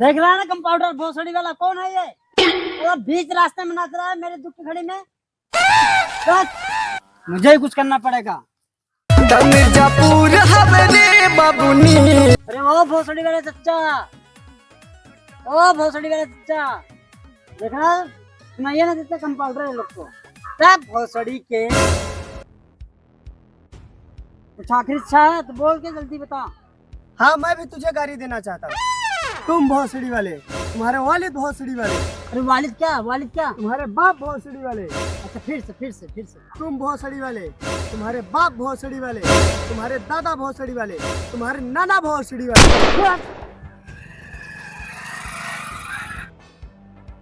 देख रहा है ना कंपाउंडर भोसड़ी वाला कौन है ये? तो बीच रास्ते में नाच रहा है मेरे दुख की घड़ी में। मुझे ही कुछ करना पड़ेगा। मिर्जापुर हमारे बाबूनी। अरे ओ भोसड़ी वाले चच्चा, ओ भोसड़ी वाले चच्चा, देखा सुनाइए ना जितना कंपाउंडर है लोग को। सब भोसड़ी के कुछ आखिरी इच्छा है तो बोल के जल्दी बता। हाँ, मैं भी तुझे गाड़ी देना चाहता हूँ। तुम भोसड़ी वाले, तुम्हारे वालिद भोसड़ी वाले। अरे वालिद क्या, वालिद क्या? तुम्हारे बाप भोसड़ी वाले। अच्छा फिर से तुम भोसड़ी वाले, तुम्हारे बाप भोसड़ी वाले, तुम्हारे दादा भोसड़ी वाले, तुम्हारे नाना भोसड़ी वाले।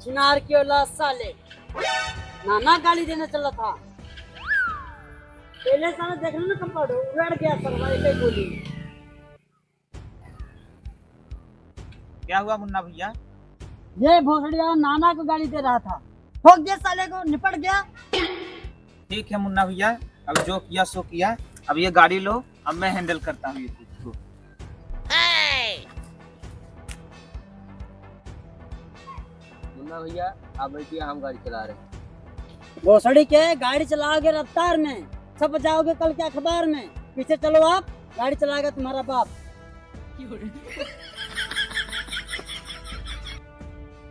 चिनार की औलाद साले, नाना गाली देने चला था। पहले साले देख लो ना कंपाउंडर उड़ गया सरवाई गोली। क्या हुआ मुन्ना भैया? ये भोसड़िया नाना को गाली दे रहा था, ठोक दिया साले को, निपट गया। ठीक है मुन्ना भैया, अब जो किया सो किया। अब ये गाड़ी लो, अब मैं हैंडल करता हूँ ये चीज को। मुन्ना भैया आप बैठिए, हम गाड़ी चला रहे हैं। भोसड़ी के गाड़ी चलाओगे रफ्तार में, सब बचाओगे कल के अखबार में। पीछे चलो आप, गाड़ी चलाएगा तुम्हारा बाप।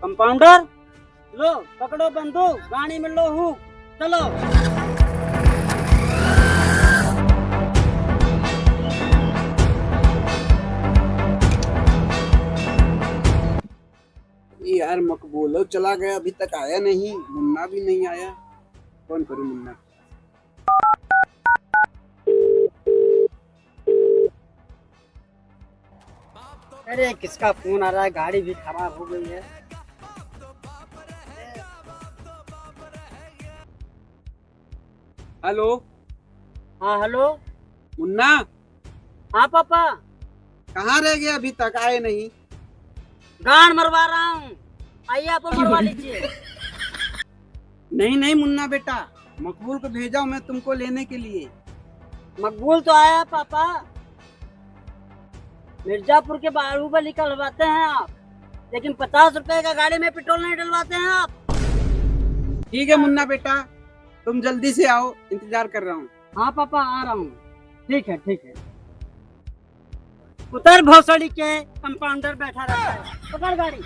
कंपाउंडर लो पकड़ो बंदूक, गाड़ी में लो हूँ, चलो। यार मकबूल चला गया, अभी तक आया नहीं। मुन्ना भी नहीं आया, कौन करूं मुन्ना। अरे किसका फोन आ रहा है, गाड़ी भी खराब हो गई है। हेलो। हाँ हेलो। मुन्ना हाँ पापा। कहाँ रह गया, अभी तक आए नहीं। गान मरवा रहा हूँ, आइए आप मरवा लीजिए। नहीं नहीं मुन्ना बेटा, मकबूल को भेजा हूं मैं तुमको लेने के लिए। मकबूल तो आया पापा, मिर्जापुर के बाहुबली कहलवाते हैं आप, लेकिन 50 रुपए का गाड़ी में पेट्रोल नहीं डलवाते हैं आप। ठीक है मुन्ना बेटा, तुम जल्दी से आओ, इंतजार कर रहा हूँ। हाँ पापा आ रहा हूँ। ठीक है ठीक है। उतर भोसड़ी के, कंपाउंडर बैठा रहता है, पकड़ गाड़ी।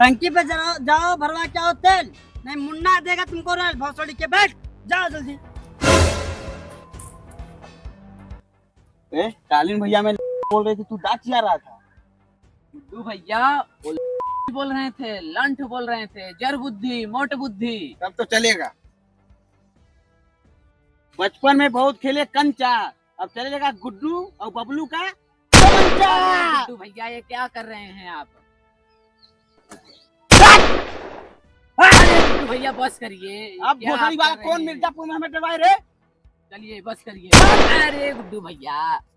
टंकी पे जाओ भरवा के आओ तेल, नहीं मुन्ना देगा तुमको रेल। भोसड़ी के बैठ, जाओ जल्दी। कालीन भैया मैं बोल रही थी, तू दांत चिया रहा था। गुड्डू भैया वो बोल रहे थे, लंठ बोल रहे थे, जर बुद्धि मोट बुद्धि। तब तो चलेगा। बचपन में बहुत खेले कंचा, अब चलेगा गुड्डू और बबलू का कंचा। गुड्डू भैया ये क्या कर रहे हैं आप? अरे गुड्डू भैया बस करिए। अब क्या भोसड़ी आप वाला कर कौन रहे हैं? मिर्जापुर में हमें डरवाए रे। चलिए बस करिए। अरे गुड्डू भैया